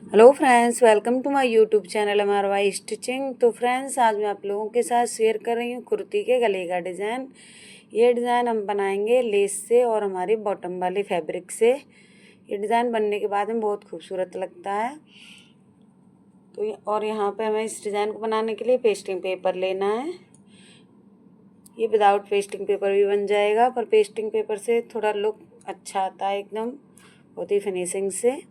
Hello friends, welcome to my YouTube channel Amarvai stitching. तो friends, आज मैं आप लोगों के साथ शेयर कर रही हूँ कुर्ती के गले का डिज़ाइन। ये डिज़ाइन हम बनाएंगे लेस से और हमारी बॉटम वाले फैब्रिक से। ये डिज़ाइन बनने के बाद में बहुत खूबसूरत लगता है। तो और यहाँ पे हमें इस डिज़ाइन को बनाने के लिए पेस्टिंग पेपर लेना है। ये विदाउट पेस्टिंग पेपर भी बन जाएगा, पर पेस्टिंग पेपर से थोड़ा लुक अच्छा आता है, एकदम बहुत ही फिनिशिंग से।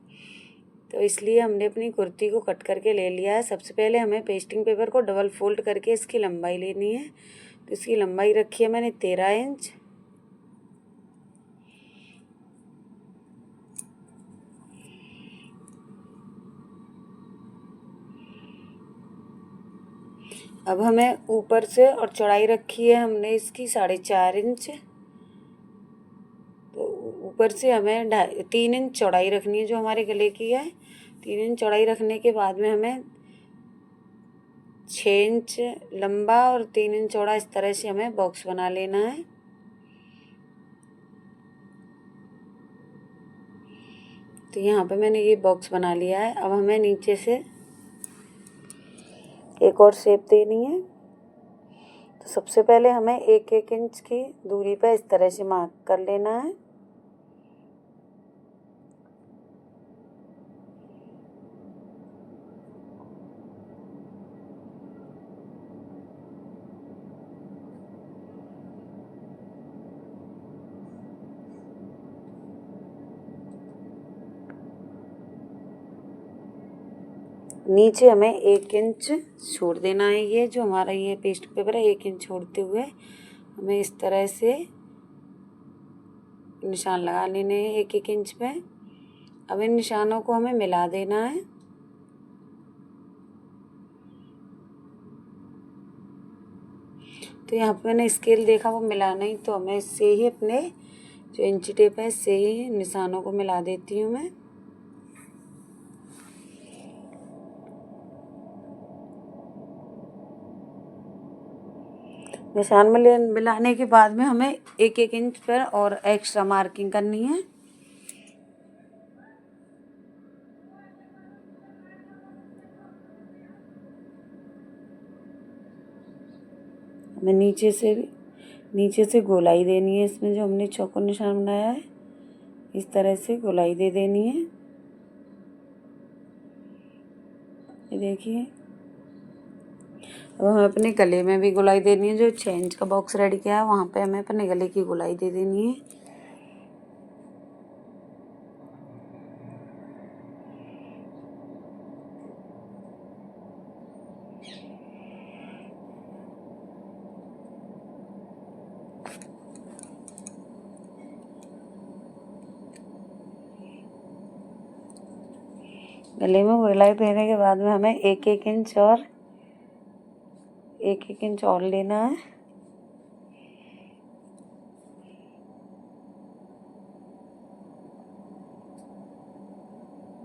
तो इसलिए हमने अपनी कुर्ती को कट करके ले लिया है। सबसे पहले हमें पेस्टिंग पेपर को डबल फोल्ड करके इसकी लंबाई लेनी है। तो इसकी लंबाई रखी है मैंने 13 इंच। अब हमें ऊपर से और चौड़ाई रखी है हमने इसकी 4.5 इंच। तो ऊपर से हमें 3 इंच चौड़ाई रखनी है जो हमारे गले की है। 3 इंच चौड़ाई रखने के बाद में हमें 6 इंच लंबा और 3 इंच चौड़ा इस तरह से हमें बॉक्स बना लेना है। तो यहाँ पे मैंने ये बॉक्स बना लिया है। अब हमें नीचे से एक और शेप देनी है। तो सबसे पहले हमें 1-1 इंच की दूरी पर इस तरह से मार्क कर लेना है। नीचे हमें 1 इंच छोड़ देना है। ये जो हमारा ये पेस्ट पेपर है, 1 इंच छोड़ते हुए हमें इस तरह से निशान लगा लेने हैं 1-1 इंच पे। अब इन निशानों को हमें मिला देना है। तो यहाँ पे मैंने स्केल देखा, वो मिला नहीं, तो हमें इससे ही अपने जो इंची टेप है इससे ही निशानों को मिला देती हूँ मैं। निशान में मिलाने के बाद में हमें 1-1 इंच पर और एक्स्ट्रा मार्किंग करनी है। हमें नीचे से गोलाई देनी है। इसमें जो हमने चौकोर निशान बनाया है इस तरह से गोलाई दे देनी है। ये देखिए, अब हमें अपने गले में भी गोलाई देनी है। जो 6 इंच का बॉक्स रेडी किया है वहाँ पे हमें अपने गले की गोलाई दे देनी है। गले में गोलाई देने के बाद में हमें 1-1 इंच और लेना है।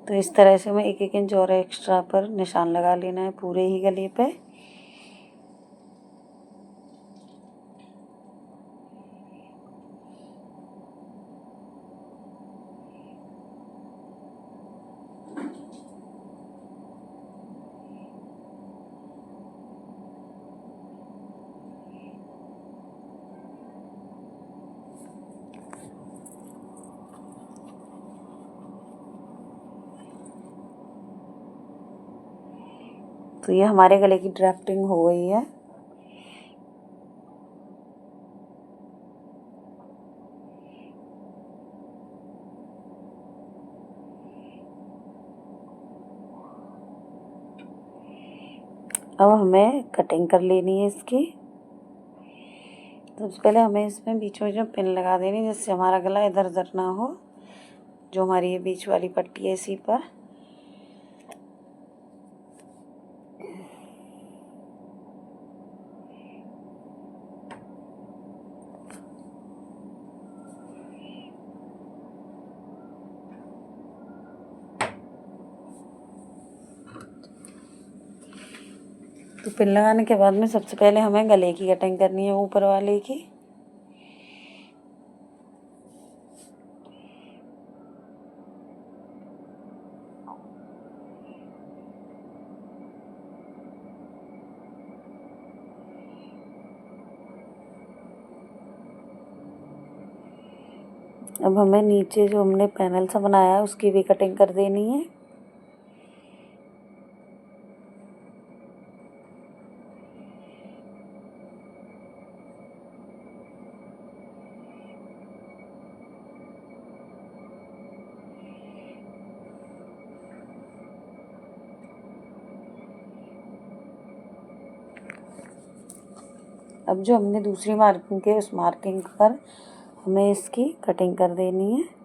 तो इस तरह से हमें 1-1 इंच और एक्स्ट्रा पर निशान लगा लेना है पूरे ही गले पे। तो ये हमारे गले की ड्राफ्टिंग हो गई है। अब हमें कटिंग कर लेनी है इसकी। सबसे पहले हमें इसमें बीच में जो पिन लगा देनी है जिससे हमारा गला इधर उधर ना हो। जो हमारी ये बीच वाली पट्टी है इसी पर। तो पिन लगाने के बाद में सबसे पहले हमें गले की कटिंग करनी है, ऊपर वाले की। अब हमें नीचे जो हमने पैनल सा बनाया है उसकी भी कटिंग कर देनी है। अब जो हमने दूसरी मार्किंग की उस मार्किंग पर हमें इसकी कटिंग कर देनी है।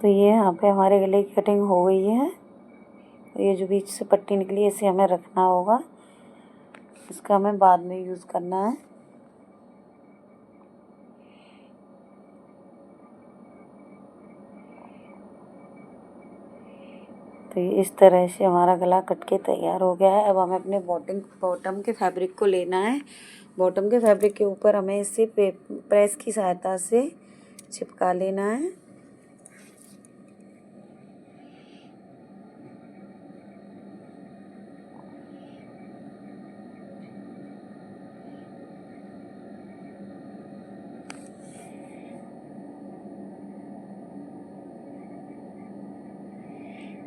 तो ये यहाँ पे हमारे गले की कटिंग हो गई है। ये जो बीच से पट्टी निकली है इसे हमें रखना होगा, इसका हमें बाद में यूज़ करना है। तो ये इस तरह से हमारा गला कट के तैयार हो गया है। अब हमें अपने बॉटम के फैब्रिक को लेना है। बॉटम के फैब्रिक के ऊपर हमें इसे प्रेस की सहायता से चिपका लेना है।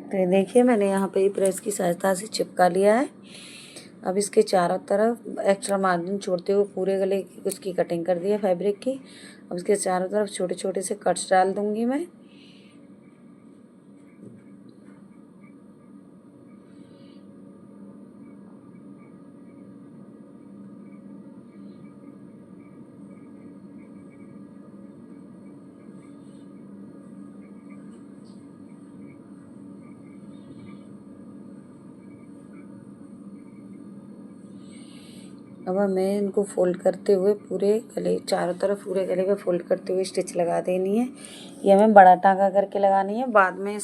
तो ये देखिए मैंने यहाँ पे प्रेस की सहायता से चिपका लिया है। अब इसके चारों तरफ एक्स्ट्रा मार्जिन छोड़ते हुए पूरे गले की उसकी कटिंग कर दी है फैब्रिक की। अब इसके चारों तरफ छोटे छोटे से कट्स डाल दूंगी मैं। अब हमें इनको फोल्ड करते हुए पूरे गले चारों तरफ पूरे गले पे फोल्ड करते हुए स्टिच लगा देनी है। ये हमें बड़ा टाँका करके लगानी है। बाद में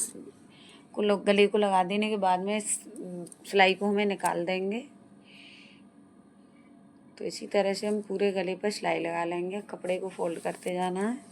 गले को लगा देने के बाद में सिलाई को हमें निकाल देंगे। तो इसी तरह से हम पूरे गले पर सिलाई लगा लेंगे। कपड़े को फोल्ड करते जाना है।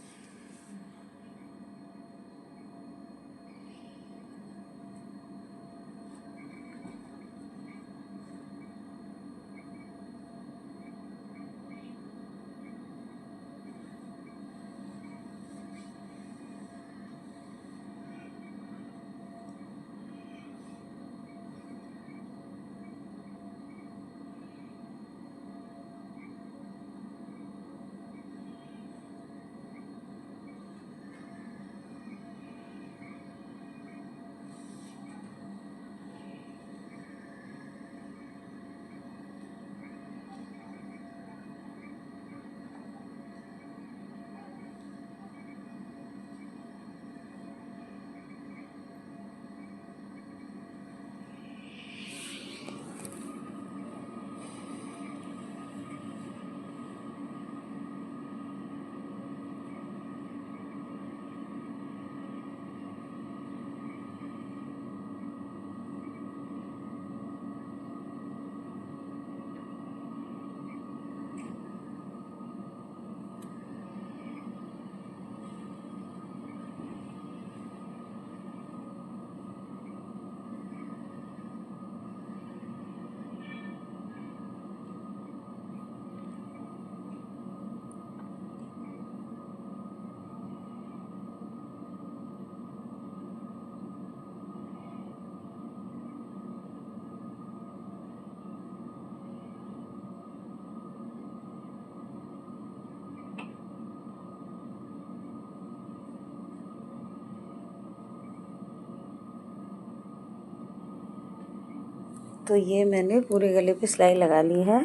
तो ये मैंने पूरे गले पे सिलाई लगा ली है।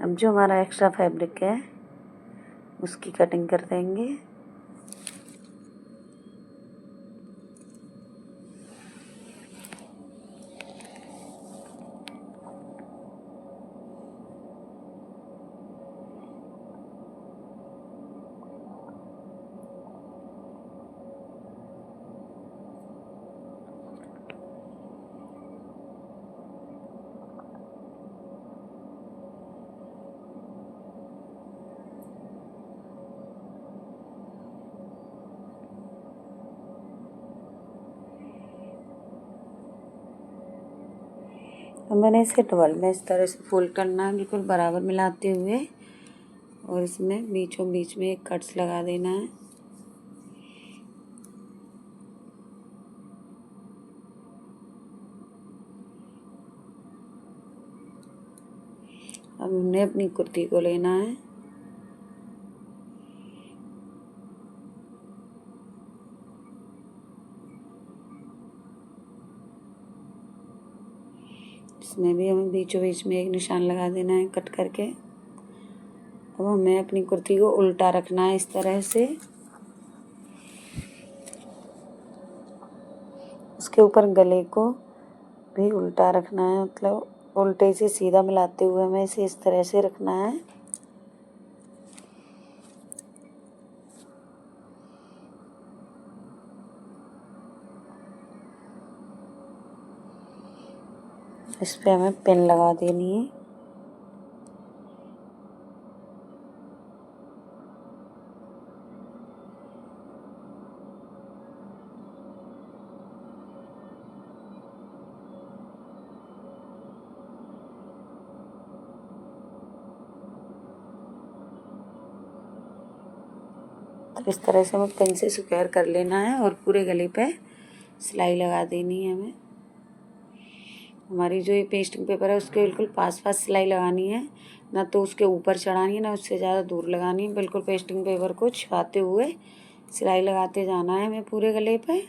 अब जो हमारा एक्स्ट्रा फैब्रिक है उसकी कटिंग कर देंगे। अब मैंने इसे डबल में इस तरह से फोल्ड करना है, बिल्कुल बराबर मिलाते हुए, और इसमें बीचों बीच में एक कट्स लगा देना है। अब हमने अपनी कुर्ती को लेना है, इसमें भी हमें बीचों बीच में एक निशान लगा देना है कट करके। अब हमें अपनी कुर्ती को उल्टा रखना है इस तरह से, उसके ऊपर गले को भी उल्टा रखना है, मतलब उल्टे से सीधा मिलाते हुए हमें इसे इस तरह से रखना है। इस पे हमें पिन लगा देनी है। तो इस तरह से हमें पिन से स्क्वायर कर लेना है और पूरे गले पे सिलाई लगा देनी है हमें। हमारी जो ये पेस्टिंग पेपर है उसके बिल्कुल पास पास सिलाई लगानी है, ना तो उसके ऊपर चढ़ानी है ना उससे ज़्यादा दूर लगानी है। बिल्कुल पेस्टिंग पेपर को छिपाते हुए सिलाई लगाते जाना है हमें पूरे गले पे।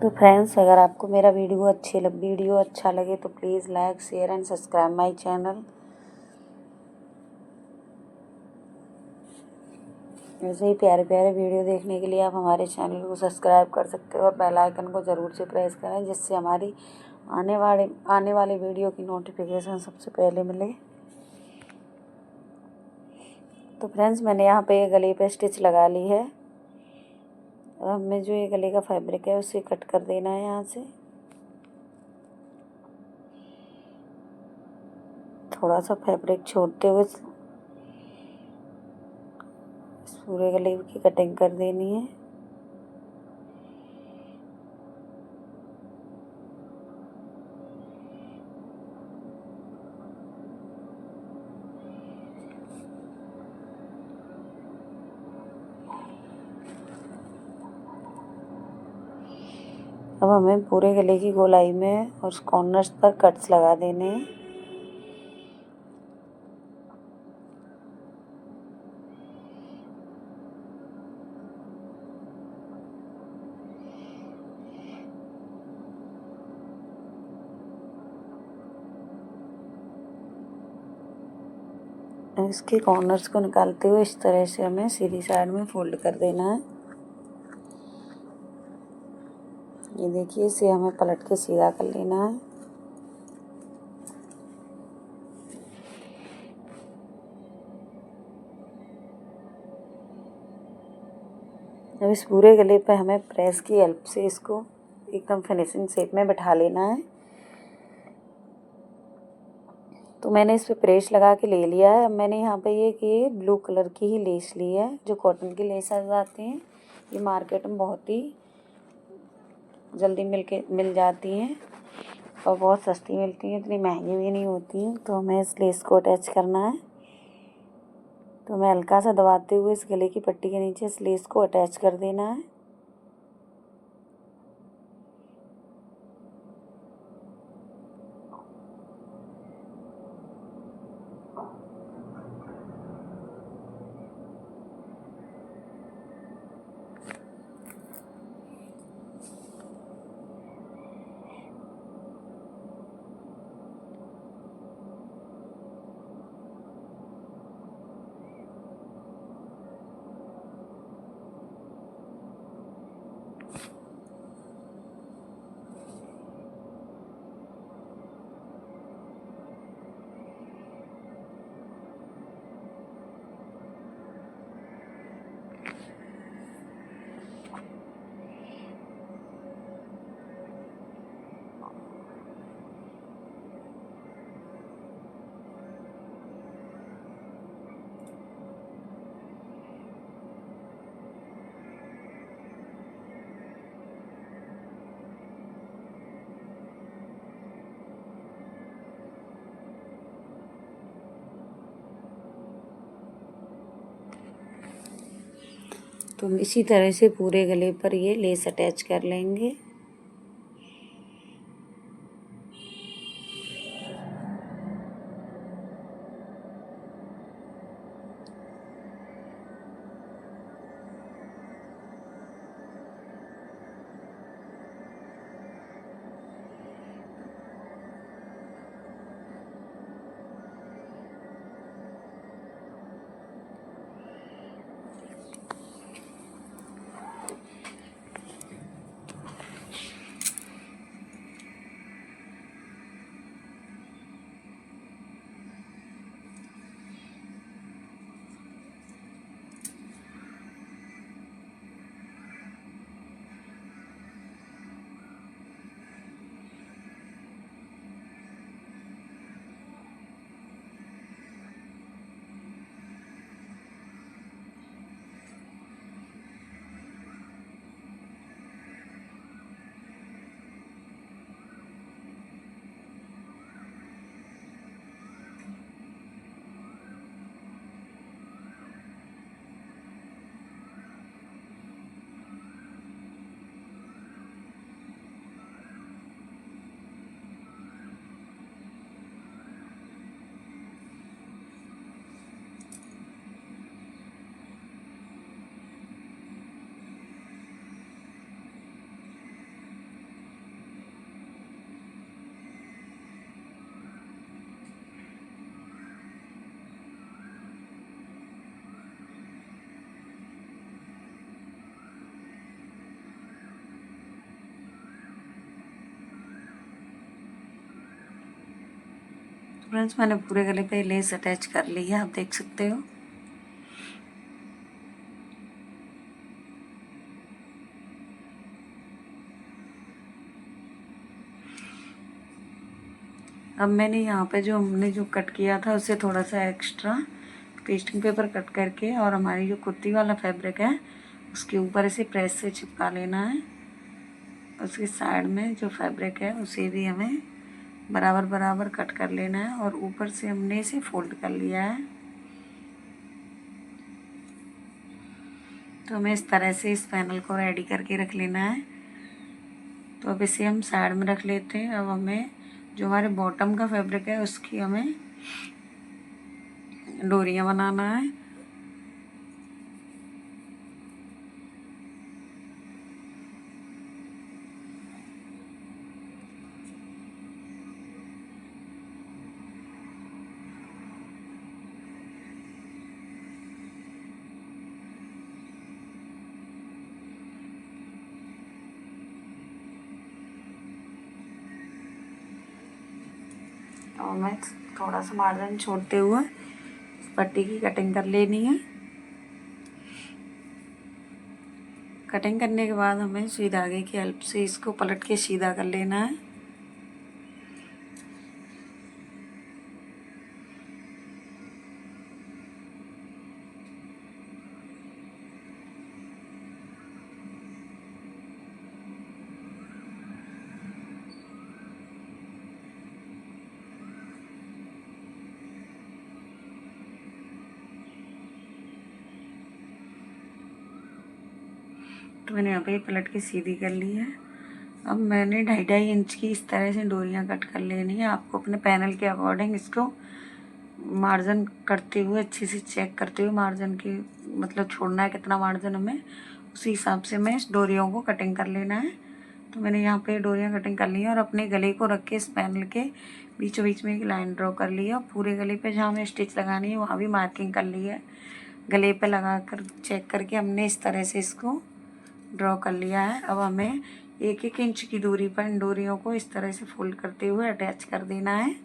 तो फ्रेंड्स, अगर आपको मेरा वीडियो अच्छा लगे तो please like share and subscribe my channel. ऐसे ही प्यारे प्यारे वीडियो देखने के लिए आप हमारे चैनल को सब्सक्राइब कर सकते हो और बेल आइकन को ज़रूर से प्रेस करें, जिससे हमारी आने वाले वीडियो की नोटिफिकेशन सबसे पहले मिले। तो फ्रेंड्स, मैंने यहाँ पे गले पे स्टिच लगा ली है। अब हमें जो ये गले का फैब्रिक है उसे कट कर देना है यहाँ से। थोड़ा सा फैब्रिक छोड़ते हुए पूरे गले की कटिंग कर देनी है। अब हमें पूरे गले की गोलाई में और कॉर्नर्स पर कट्स लगा देने हैं। इसके कॉर्नर्स को निकालते हुए इस तरह से हमें सीधी साइड में फोल्ड कर देना है। ये देखिए, इसे हमें पलट के सीधा कर लेना है। अब इस पूरे गले पे हमें प्रेस की हेल्प से इसको एकदम फिनिशिंग शेप में बैठा लेना है। तो मैंने इस पे प्रेस लगा के ले लिया है। अब मैंने यहाँ पे ये ब्लू कलर की ही लेस ली है, जो कॉटन की लेस आ जाती हैं। ये मार्केट में बहुत ही जल्दी मिल जाती हैं और बहुत सस्ती मिलती हैं, इतनी महंगी भी नहीं होती हैं। तो हमें इस लेस को अटैच करना है। तो हमें हल्का सा दबाते हुए इस गले की पट्टी के नीचे इस लेस को अटैच कर देना है। तो हम इसी तरह से पूरे गले पर ये लेस अटैच कर लेंगे। फ्रेंड्स, मैंने पूरे गले पे लेस अटैच कर ली है, आप देख सकते हो। अब मैंने यहाँ पे हमने कट किया था उससे थोड़ा सा एक्स्ट्रा पेस्टिंग पेपर कट करके और हमारी जो कुर्ती वाला फैब्रिक है उसके ऊपर इसे प्रेस से चिपका लेना है। उसके साइड में जो फैब्रिक है उसे भी हमें बराबर बराबर कट कर लेना है और ऊपर से हमने इसे फोल्ड कर लिया है। तो हमें इस तरह से इस पैनल को रेडी करके रख लेना है। तो अब इसे हम साइड में रख लेते हैं। अब हमें जो हमारे बॉटम का फैब्रिक है उसकी हमें डोरियां बनाना है। तो हमें थोड़ा सा मार्जिन छोड़ते हुए पट्टी की कटिंग कर लेनी है। कटिंग करने के बाद हमें सुई धागे की हेल्प से इसको पलट के सीधा कर लेना है। तो मैंने यहाँ पे पलट के सीधी कर ली है। अब मैंने 2.5 इंच की इस तरह से डोरियाँ कट कर लेनी है। आपको अपने पैनल के अकॉर्डिंग इसको मार्जिन करते हुए अच्छे से चेक करते हुए मार्जिन के मतलब छोड़ना है कितना मार्जिन हमें, उसी हिसाब से मैं इस डोरियों को कटिंग कर लेना है। तो मैंने यहाँ पे डोरियाँ कटिंग कर ली है और अपने गले को रख के इस पैनल के बीचों बीच में एक लाइन ड्रॉ कर ली है और पूरे गले पे जहाँ हमें स्टिच लगानी है वहाँ भी मार्किंग कर ली है। गले पे लगा कर चेक करके हमने इस तरह से इसको ड्रॉ कर लिया है। अब हमें 1-1 इंच की दूरी पर इन डोरियों को इस तरह से फोल्ड करते हुए अटैच कर देना है।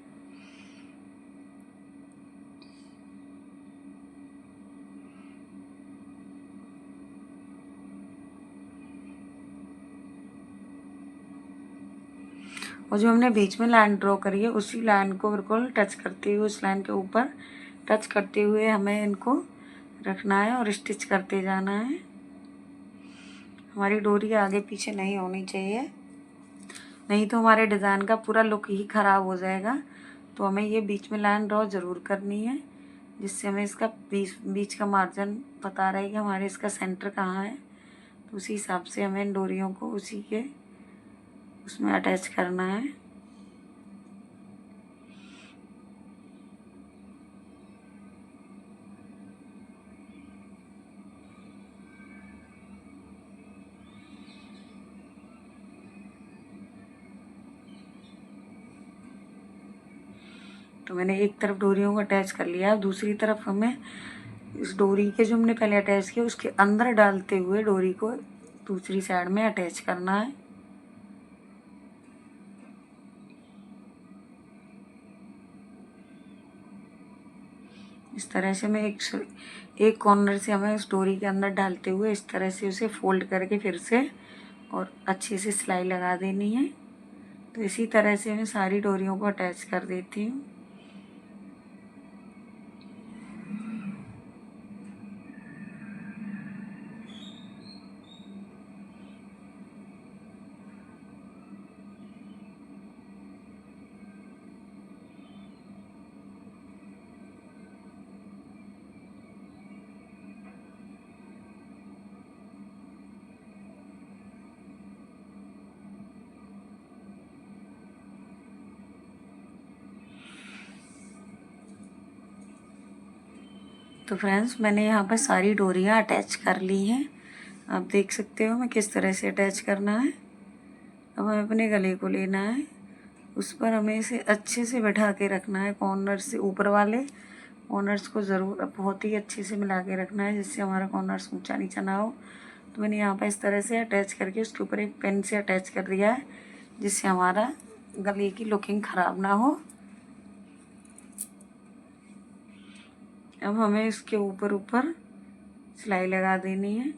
और जो हमने बीच में लाइन ड्रॉ करी है उसी लाइन को बिल्कुल टच करते हुए उस लाइन के ऊपर टच करते हुए हमें इनको रखना है और स्टिच करते जाना है। हमारी डोरी आगे पीछे नहीं होनी चाहिए, नहीं तो हमारे डिज़ाइन का पूरा लुक ही ख़राब हो जाएगा। तो हमें ये बीच में लाइन ड्रॉ ज़रूर करनी है, जिससे हमें इसका बीच का मार्जिन पता रहे कि हमारे इसका सेंटर कहाँ है। तो उसी हिसाब से हमें इन डोरियों को उसी के उसमें अटैच करना है। तो मैंने एक तरफ डोरियों को अटैच कर लिया, दूसरी तरफ हमें इस डोरी के जो हमने पहले अटैच किया उसके अंदर डालते हुए डोरी को दूसरी साइड में अटैच करना है। इस तरह से मैं एक कॉर्नर से हमें उस डोरी के अंदर डालते हुए इस तरह से उसे फोल्ड करके फिर से और अच्छे से सिलाई लगा देनी है। तो इसी तरह से मैं सारी डोरियों को अटैच कर देती हूँ। तो फ्रेंड्स मैंने यहाँ पर सारी डोरियाँ अटैच कर ली हैं। आप देख सकते हो मैं किस तरह से अटैच करना है। अब हमें अपने गले को लेना है, उस पर हमें इसे अच्छे से बैठा के रखना है। कॉर्नर से ऊपर वाले कॉर्नर्स को ज़रूर बहुत ही अच्छे से मिला के रखना है, जिससे हमारा कॉर्नर्स ऊंचा नीचा ना हो। तो मैंने यहाँ पर इस तरह से अटैच करके उसके ऊपर एक पेन से अटैच कर दिया है, जिससे हमारा गले की लुकिंग ख़राब ना हो। अब हमें इसके ऊपर ऊपर सिलाई लगा देनी है।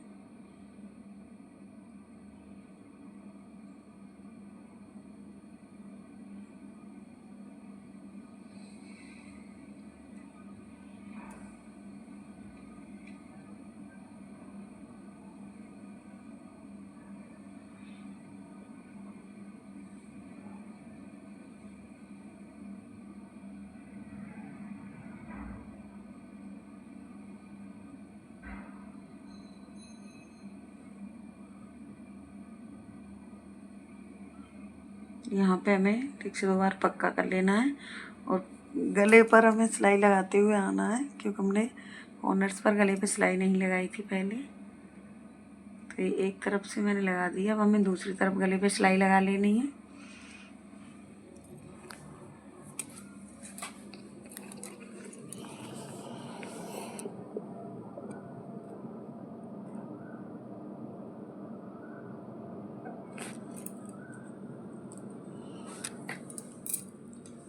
यहाँ पे हमें ठीक से 2 बार पक्का कर लेना है और गले पर हमें सिलाई लगाते हुए आना है, क्योंकि हमने कॉर्नर्स पर गले पे सिलाई नहीं लगाई थी पहले। तो ये एक तरफ से मैंने लगा दिया, अब हमें दूसरी तरफ गले पे सिलाई लगा लेनी है।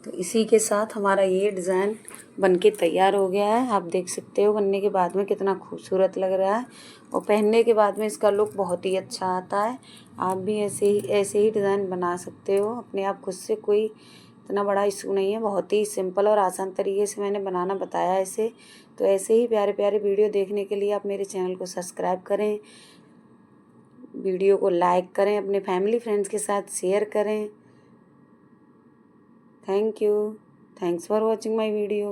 तो इसी के साथ हमारा ये डिज़ाइन बनके तैयार हो गया है। आप देख सकते हो बनने के बाद में कितना खूबसूरत लग रहा है और पहनने के बाद में इसका लुक बहुत ही अच्छा आता है। आप भी ऐसे ही डिज़ाइन बना सकते हो अपने आप खुद से, कोई इतना बड़ा इशू नहीं है। बहुत ही सिंपल और आसान तरीके से मैंने बनाना बताया है इसे। तो ऐसे ही प्यारे प्यारे वीडियो देखने के लिए आप मेरे चैनल को सब्सक्राइब करें, वीडियो को लाइक करें, अपने फैमिली फ्रेंड्स के साथ शेयर करें। Thank you. Thanks for watching my video.